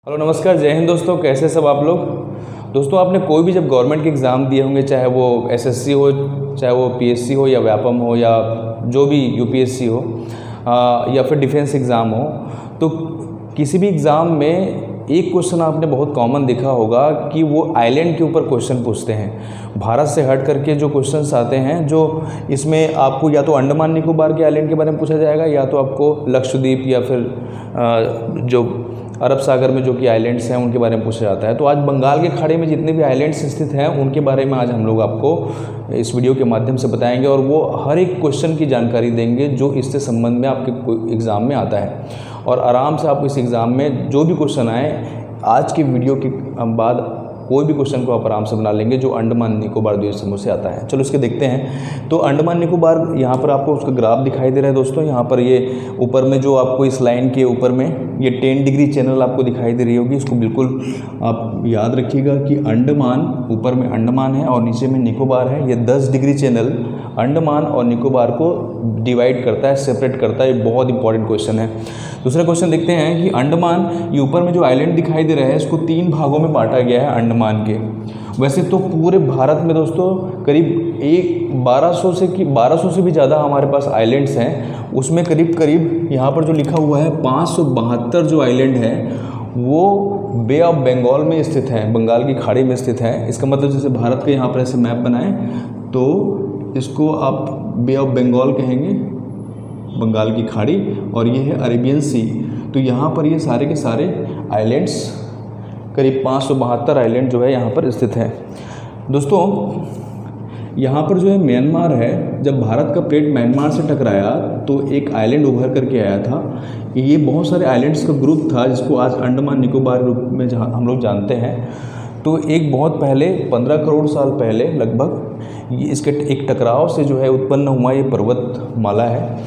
Hello नमस्कार, जय हिंद दोस्तों। कैसे सब आप लोग। दोस्तों आपने कोई भी जब गवर्नमेंट के एग्ज़ाम दिए होंगे, चाहे वो एसएससी हो, चाहे वो पीएससी हो या व्यापम हो या जो भी यूपीएससी हो या फिर डिफेंस एग्ज़ाम हो, तो किसी भी एग्ज़ाम में एक क्वेश्चन आपने बहुत कॉमन देखा होगा कि वो आइलैंड के ऊपर क्वेश्चन पूछते हैं। भारत से हट करके जो क्वेश्चंस आते हैं, जो इसमें आपको या तो अंडमान निकोबार के आइलैंड के बारे में पूछा जाएगा या तो आपको लक्षद्वीप या फिर जो अरब सागर में जो कि आइलैंड्स हैं उनके बारे में पूछा जाता है। तो आज बंगाल के खाड़ी में जितने भी आइलैंड्स स्थित हैं उनके बारे में आज हम लोग आपको इस वीडियो के माध्यम से बताएंगे और वो हर एक क्वेश्चन की जानकारी देंगे जो इससे संबंध में आपके एग्ज़ाम में आता है। और आराम से आप इस एग्ज़ाम में जो भी क्वेश्चन आए आज की वीडियो के बाद कोई भी क्वेश्चन को आप आराम से बना लेंगे जो अंडमान निकोबार द्वीप समूह से आता है। चलो इसके देखते हैं। तो अंडमान निकोबार, यहाँ पर आपको उसका ग्राफ दिखाई दे रहा है दोस्तों। यहाँ पर ये ऊपर में जो आपको इस लाइन के ऊपर में ये 10 डिग्री चैनल आपको दिखाई दे रही होगी। इसको बिल्कुल आप याद रखिएगा कि अंडमान, ऊपर में अंडमान है और नीचे में निकोबार है। ये 10 डिग्री चैनल अंडमान और निकोबार को डिवाइड करता है, सेपरेट करता है। ये बहुत इंपॉर्टेंट क्वेश्चन है। दूसरा क्वेश्चन देखते हैं कि अंडमान, ये ऊपर में जो आइलैंड दिखाई दे रहा है इसको 3 भागों में बांटा गया है अंडमान के। वैसे तो पूरे भारत में दोस्तों करीब 1200 से भी ज़्यादा हमारे पास आइलैंड्स हैं। उसमें करीब यहाँ पर जो लिखा हुआ है 572 जो आइलैंड है वो बे ऑफ बंगाल में स्थित है, बंगाल की खाड़ी में स्थित है। इसका मतलब जैसे भारत के यहाँ पर ऐसे मैप बनाएं तो इसको आप बे ऑफ बंगाल कहेंगे, बंगाल की खाड़ी, और ये है अरेबियन सी। तो यहाँ पर ये सारे के सारे आइलैंड्स, करीब 572 आइलैंड जो है यहाँ पर स्थित है। दोस्तों यहाँ पर जो है म्यांमार है, जब भारत का प्लेट म्यांमार से टकराया तो एक आइलैंड उभर करके आया था। ये बहुत सारे आइलैंड्स का ग्रुप था जिसको आज अंडमान निकोबार रूप में जहाँ हम लोग जानते हैं। तो एक बहुत पहले 15 करोड़ साल पहले लगभग इसके एक टकराव से जो है उत्पन्न हुआ ये पर्वतमाला है।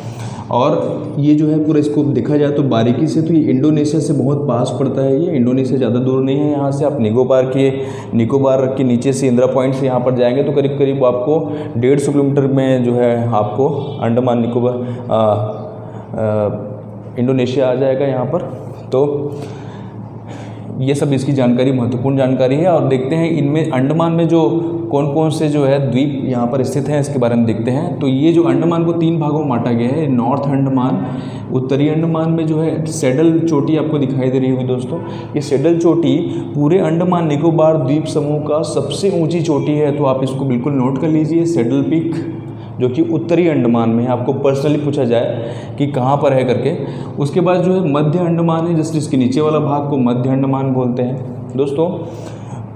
और ये जो है पूरा, इसको देखा जाए तो बारीकी से तो ये इंडोनेशिया से बहुत पास पड़ता है। ये इंडोनेशिया ज़्यादा दूर नहीं है यहाँ से। आप निकोबार के नीचे से इंदिरा पॉइंट से यहाँ पर जाएंगे तो करीब आपको 150 किलोमीटर में जो है आपको अंडमान निकोबार इंडोनेशिया आ जाएगा यहाँ पर। तो ये सब इसकी जानकारी, महत्वपूर्ण जानकारी है। और देखते हैं इनमें अंडमान में जो कौन कौन से जो है द्वीप यहाँ पर स्थित हैं इसके बारे में देखते हैं। तो ये जो अंडमान को 3 भागों में बांटा गया है, नॉर्थ अंडमान, उत्तरी अंडमान में जो है सैडल चोटी आपको दिखाई दे रही होगी दोस्तों। ये सैडल चोटी पूरे अंडमान निकोबार द्वीप समूह का सबसे ऊंची चोटी है। तो आप इसको बिल्कुल नोट कर लीजिए, सैडल पीक, जो कि उत्तरी अंडमान में है। आपको पर्सनली पूछा जाए कि कहाँ पर है करके। उसके बाद जो है मध्य अंडमान है, जिसके नीचे वाला भाग को मध्य अंडमान बोलते हैं। दोस्तों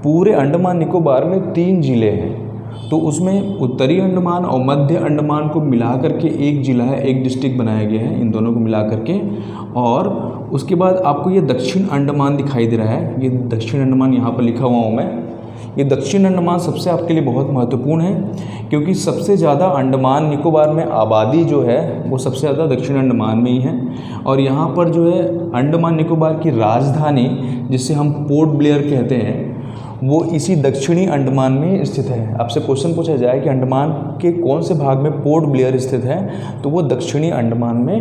पूरे अंडमान निकोबार में 3 ज़िले हैं। तो उसमें उत्तरी अंडमान और मध्य अंडमान को मिला करके एक ज़िला है, एक डिस्ट्रिक्ट बनाया गया है इन दोनों को मिला करके। और उसके बाद आपको ये दक्षिण अंडमान दिखाई दे रहा है। ये दक्षिण अंडमान यहाँ पर लिखा हुआ हूँ मैं। ये दक्षिण अंडमान सबसे आपके लिए बहुत महत्वपूर्ण है क्योंकि सबसे ज़्यादा अंडमान निकोबार में आबादी जो है वो सबसे ज़्यादा दक्षिण अंडमान में ही है। और यहाँ पर जो है अंडमान निकोबार की राजधानी, जिसे हम पोर्ट ब्लेयर कहते हैं, वो इसी दक्षिणी अंडमान में स्थित है। आपसे क्वेश्चन पूछा जाए कि अंडमान के कौन से भाग में पोर्ट ब्लेयर स्थित है, तो वो दक्षिणी अंडमान में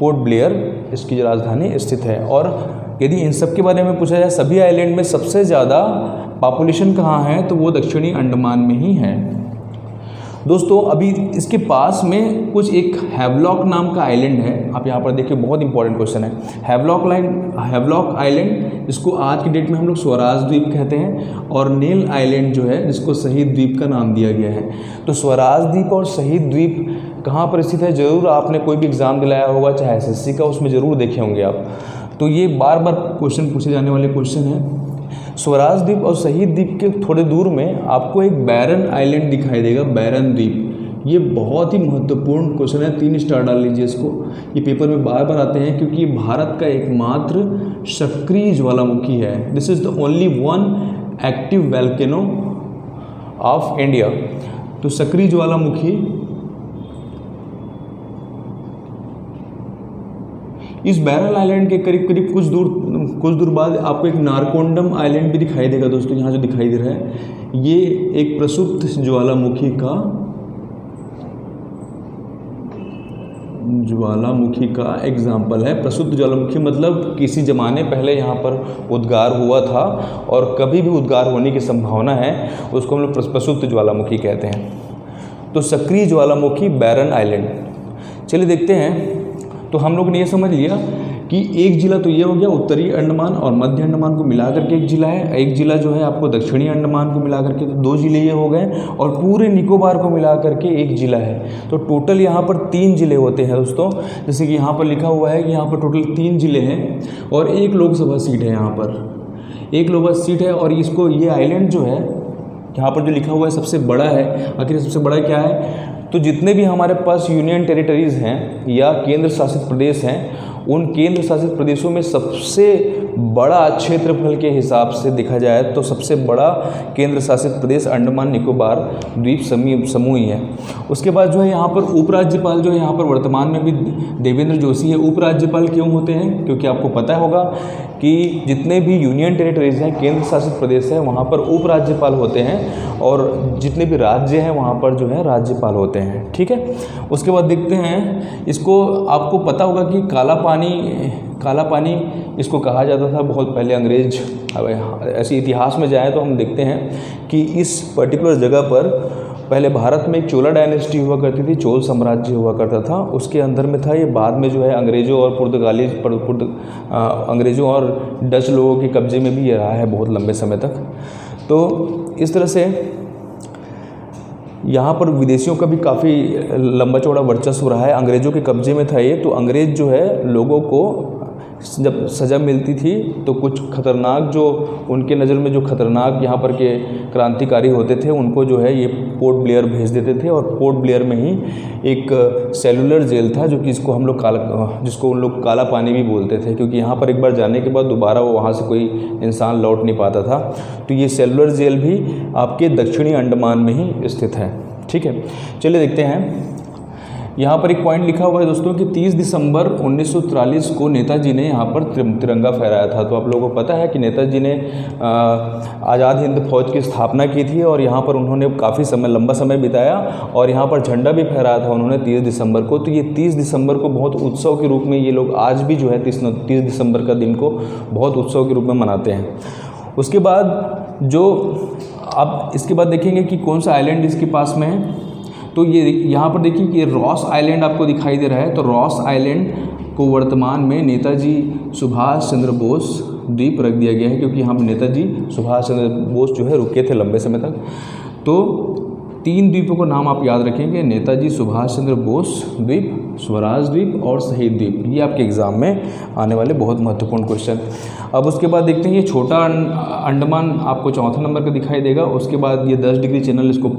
पोर्ट ब्लेयर इसकी राजधानी स्थित है। और यदि इन सब के बारे में पूछा जाए, सभी आइलैंड में सबसे ज़्यादा पॉपुलेशन कहाँ है, तो वो दक्षिणी अंडमान में ही है। दोस्तों अभी इसके पास में कुछ एक हैवलॉक नाम का आइलैंड है। आप यहाँ पर देखिए, बहुत इंपॉर्टेंट क्वेश्चन है। हैवलॉक आइलैंड, जिसको आज की डेट में हम लोग स्वराज द्वीप कहते हैं, और नेल आइलैंड जो है जिसको शहीद द्वीप का नाम दिया गया है। तो स्वराज द्वीप और शहीद द्वीप कहाँ पर स्थित है, ज़रूर आपने कोई भी एग्ज़ाम दिलाया होगा, चाहे एसएससी का, उसमें ज़रूर देखे होंगे आप। तो ये बार बार क्वेश्चन पूछे जाने वाले क्वेश्चन हैं। स्वराज द्वीप और शहीद द्वीप के थोड़े दूर में आपको एक बैरन आइलैंड दिखाई देगा, बैरन द्वीप। ये बहुत ही महत्वपूर्ण क्वेश्चन है, 3 स्टार डाल लीजिए इसको। ये पेपर में बार बार आते हैं क्योंकि ये भारत का एकमात्र सक्रिय ज्वालामुखी है। This is the only one active volcano of India. तो सक्रिय ज्वालामुखी, इस बैरल आइलैंड के करीब कुछ दूर बाद आपको एक नारकोंडम आइलैंड भी दिखाई देगा दोस्तों। यहाँ जो दिखाई दे रहा है ये एक प्रसुप्त ज्वालामुखी का ज्वालामुखी का एग्जाम्पल है। प्रसुप्त ज्वालामुखी मतलब किसी ज़माने पहले यहाँ पर उद्गार हुआ था और कभी भी उद्गार होने की संभावना है, उसको हम लोग प्रसुप्त ज्वालामुखी कहते हैं। तो सक्रिय ज्वालामुखी बैरन आइलैंड। चलिए देखते हैं। तो हम लोग ने ये समझ लिया कि एक ज़िला तो ये हो गया उत्तरी अंडमान और मध्य अंडमान को मिला करके एक ज़िला है, एक ज़िला जो है आपको दक्षिणी अंडमान को मिला करके, तो 2 ज़िले ये हो गए, और पूरे निकोबार को मिला करके एक ज़िला है। तो टोटल यहाँ पर 3 ज़िले होते हैं दोस्तों। जैसे कि यहाँ पर लिखा हुआ है कि यहाँ पर टोटल 3 ज़िले हैं और 1 लोकसभा सीट है। यहाँ पर 1 लोकसभा सीट है और इसको ये आइलैंड जो है यहाँ पर जो लिखा हुआ है सबसे बड़ा है। आखिर सबसे बड़ा क्या है? तो जितने भी हमारे पास यूनियन टेरिटरीज़ हैं या केंद्र शासित प्रदेश हैं, उन केंद्र शासित प्रदेशों में सबसे बड़ा क्षेत्रफल के हिसाब से देखा जाए तो सबसे बड़ा केंद्र शासित प्रदेश अंडमान निकोबार द्वीप समूह ही है। उसके बाद जो है यहाँ पर उपराज्यपाल जो है यहाँ पर वर्तमान में भी देवेंद्र जोशी है। उपराज्यपाल क्यों होते हैं? क्योंकि आपको पता होगा कि जितने भी यूनियन टेरिटरीज़ हैं, केंद्र शासित प्रदेश हैं, वहाँ पर उपराज्यपाल होते हैं और जितने भी राज्य हैं वहाँ पर जो है राज्यपाल होते हैं। ठीक है। उसके बाद देखते हैं इसको, आपको पता होगा कि काला पानी इसको कहा जाता था बहुत पहले अंग्रेज। अब ऐसे इतिहास में जाएँ तो हम देखते हैं कि इस पर्टिकुलर जगह पर पहले भारत में एक चोला डायनेस्टी हुआ करती थी, चोल साम्राज्य हुआ करता था, उसके अंदर में था ये। बाद में जो है अंग्रेज़ों और अंग्रेज़ों और डच लोगों के कब्ज़े में भी ये रहा है बहुत लंबे समय तक। तो इस तरह से यहाँ पर विदेशियों का भी काफ़ी लंबा चौड़ा वर्चस्व रहा है। अंग्रेज़ों के कब्ज़े में था ये, तो अंग्रेज़ जो है लोगों को जब सज़ा मिलती थी तो कुछ खतरनाक, जो उनके नज़र में जो खतरनाक यहाँ पर के क्रांतिकारी होते थे, उनको जो है ये पोर्ट ब्लेयर भेज देते थे। और पोर्ट ब्लेयर में ही एक सेलुलर जेल था जो कि जिसको उन लोग काला पानी भी बोलते थे, क्योंकि यहाँ पर एक बार जाने के बाद दोबारा वो वहाँ से कोई इंसान लौट नहीं पाता था। तो ये सेलुलर जेल भी आपके दक्षिणी अंडमान में ही स्थित है। ठीक है। चलिए देखते हैं। यहाँ पर एक पॉइंट लिखा हुआ है दोस्तों कि 30 दिसंबर 1943 को नेताजी ने यहाँ पर तिरंगा फहराया था। तो आप लोगों को पता है कि नेताजी ने आज़ाद हिंद फौज की स्थापना की थी और यहाँ पर उन्होंने काफ़ी लंबा समय बिताया और यहाँ पर झंडा भी फहराया था उन्होंने 30 दिसंबर को। तो ये 30 दिसंबर को बहुत उत्सव के रूप में ये लोग आज भी जो है 30 दिसंबर का दिन को बहुत उत्सव के रूप में मनाते हैं। उसके बाद अब इसके बाद देखेंगे कि कौन सा आइलैंड इसके पास में है। तो ये यहाँ पर देखिए कि रॉस आइलैंड आपको दिखाई दे रहा है। तो रॉस आइलैंड को वर्तमान में नेताजी सुभाष चंद्र बोस द्वीप रख दिया गया है, क्योंकि यहाँ पर नेताजी सुभाष चंद्र बोस जो है रुके थे लंबे समय तक। तो 3 द्वीपों का नाम आप याद रखेंगे, नेताजी सुभाष चंद्र बोस द्वीप, स्वराज द्वीप और शहीद द्वीप। ये आपके एग्ज़ाम में आने वाले बहुत महत्वपूर्ण क्वेश्चन। अब उसके बाद देखते हैं ये छोटा अंडमान आपको 4 नंबर का दिखाई देगा। उसके बाद ये 10 डिग्री चैनल इसको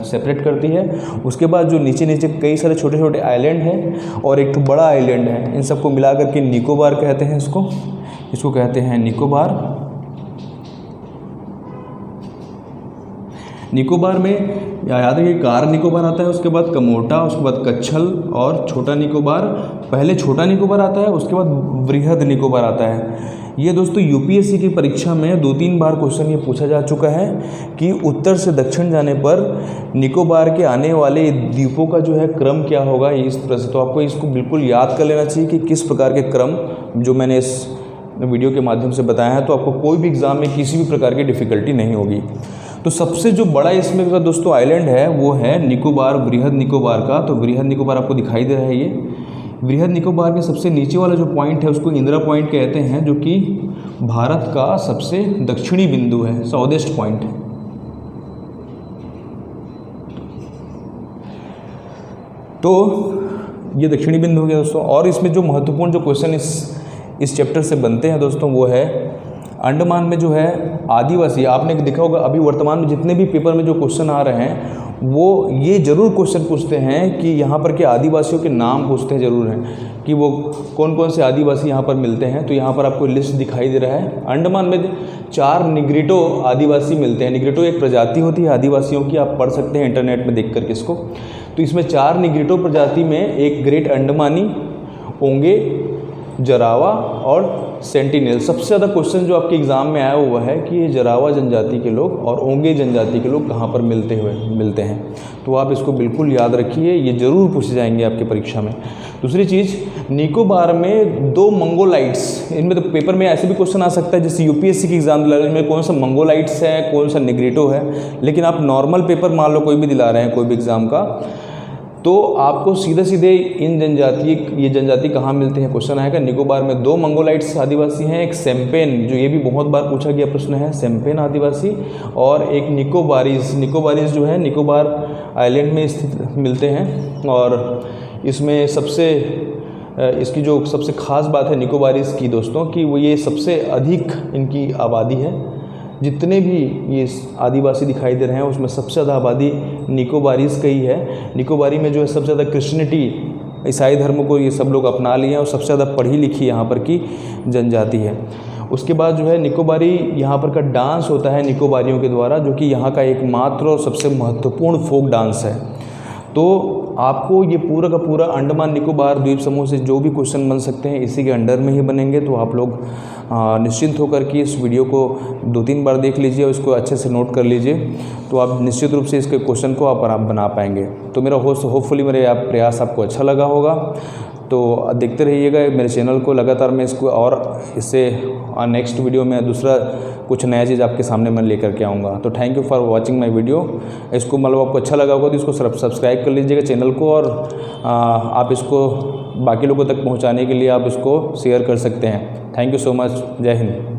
सेपरेट करती है। उसके बाद जो नीचे कई सारे छोटे छोटे आइलैंड हैं और एक बड़ा आइलैंड है, इन सबको मिला करके निकोबार कहते हैं। इसको कहते हैं निकोबार। निकोबार में याद है कि कार निकोबार आता है, उसके बाद कमोटा, उसके बाद कच्छल और छोटा निकोबार। पहले छोटा निकोबार आता है, उसके बाद वृहद निकोबार आता है। ये दोस्तों यूपीएससी की परीक्षा में 2-3 बार क्वेश्चन ये पूछा जा चुका है कि उत्तर से दक्षिण जाने पर निकोबार के आने वाले द्वीपों का जो है क्रम क्या होगा, इस तरह से। तो आपको इसको बिल्कुल याद कर लेना चाहिए कि किस प्रकार के क्रम जो मैंने इस वीडियो के माध्यम से बताया है, तो आपको कोई भी एग्ज़ाम में किसी भी प्रकार की डिफ़िकल्टी नहीं होगी। तो सबसे जो बड़ा इसमें का दोस्तों आइलैंड है वो है निकोबार, वृहद निकोबार का। तो वृहद निकोबार आपको दिखाई दे रहा है। ये वृहद निकोबार के सबसे नीचे वाला जो पॉइंट है उसको इंदिरा पॉइंट कहते हैं, जो कि भारत का सबसे दक्षिणी बिंदु है, साउथेस्ट पॉइंट है। तो ये दक्षिणी बिंदु हो गया दोस्तों। और इसमें जो महत्वपूर्ण जो क्वेश्चन इस चैप्टर से बनते हैं दोस्तों वो है अंडमान में जो है आदिवासी। आपने देखा होगा अभी वर्तमान में जितने भी पेपर में जो क्वेश्चन आ रहे हैं वो ये ज़रूर क्वेश्चन पूछते हैं कि यहाँ पर के आदिवासियों के नाम पूछते हैं ज़रूर हैं कि वो कौन कौन से आदिवासी यहाँ पर मिलते हैं। तो यहाँ पर आपको लिस्ट दिखाई दे रहा है। अंडमान में 4 निग्रिटो आदिवासी मिलते हैं। निग्रिटो एक प्रजाति होती है आदिवासियों की, आप पढ़ सकते हैं इंटरनेट में देख करके इसको। तो इसमें 4 निग्रिटो प्रजाति में एक ग्रेट अंडमानी, ओंगे, जरावा और सेंटिनेल। सबसे ज़्यादा क्वेश्चन जो आपके एग्ज़ाम में आया हुआ है कि ये जरावा जनजाति के लोग और ओंगे जनजाति के लोग कहाँ पर मिलते हैं, तो आप इसको बिल्कुल याद रखिए, ये ज़रूर पूछे जाएंगे आपके परीक्षा में। दूसरी चीज़, निकोबार में 2 मंगोलाइट्स, इनमें तो पेपर में ऐसे भी क्वेश्चन आ सकता है जैसे यूपीएससी की एग्जाम दिला रहे हैं, इनमें कौन सा मंगोलाइट्स है, कौन सा निग्रिटो है। लेकिन आप नॉर्मल पेपर मान लो कोई भी दिला रहे हैं कोई भी एग्ज़ाम का, तो आपको सीधे ये जनजाति कहाँ मिलते हैं क्वेश्चन आएगा। निकोबार में 2 मंगोलाइट्स आदिवासी हैं, एक सेम्पेन, जो ये भी बहुत बार पूछा गया प्रश्न है, सेम्पेन आदिवासी, और एक निकोबारीज जो है निकोबार आइलैंड में स्थित मिलते हैं। और इसमें इसकी जो सबसे ख़ास बात है निकोबारीज की दोस्तों कि वो ये सबसे अधिक इनकी आबादी है। जितने भी ये आदिवासी दिखाई दे रहे हैं उसमें सबसे ज़्यादा आबादी निकोबारीज की ही है। निकोबारी में जो है सबसे ज़्यादा क्रिश्चियनिटी, ईसाई धर्म को ये सब लोग अपना लिए हैं और सबसे ज़्यादा पढ़ी लिखी यहाँ पर की जनजाति है। उसके बाद जो है निकोबारी यहाँ पर का डांस होता है निकोबारियों के द्वारा, जो कि यहाँ का एकमात्र और सबसे महत्वपूर्ण फोक डांस है। तो आपको ये पूरा का पूरा अंडमान निकोबार द्वीप समूह से जो भी क्वेश्चन बन सकते हैं इसी के अंडर में ही बनेंगे। तो आप लोग निश्चिंत होकर के इस वीडियो को 2-3 बार देख लीजिए और इसको अच्छे से नोट कर लीजिए, तो आप निश्चित रूप से इसके क्वेश्चन को आप बना पाएंगे। तो मेरा होपफुली मेरे प्रयास आपको अच्छा लगा होगा। तो देखते रहिएगा मेरे चैनल को, लगातार मैं इसको और इससे नेक्स्ट वीडियो में दूसरा कुछ नया चीज़ आपके सामने मैं लेकर के आऊँगा। तो thank you for watching my video. इसको मतलब आपको अच्छा लगा होगा तो इसको सब्सक्राइब कर लीजिएगा चैनल को, और आप इसको बाकी लोगों तक पहुँचाने के लिए आप इसको शेयर कर सकते हैं। Thank you so much. जय हिंद।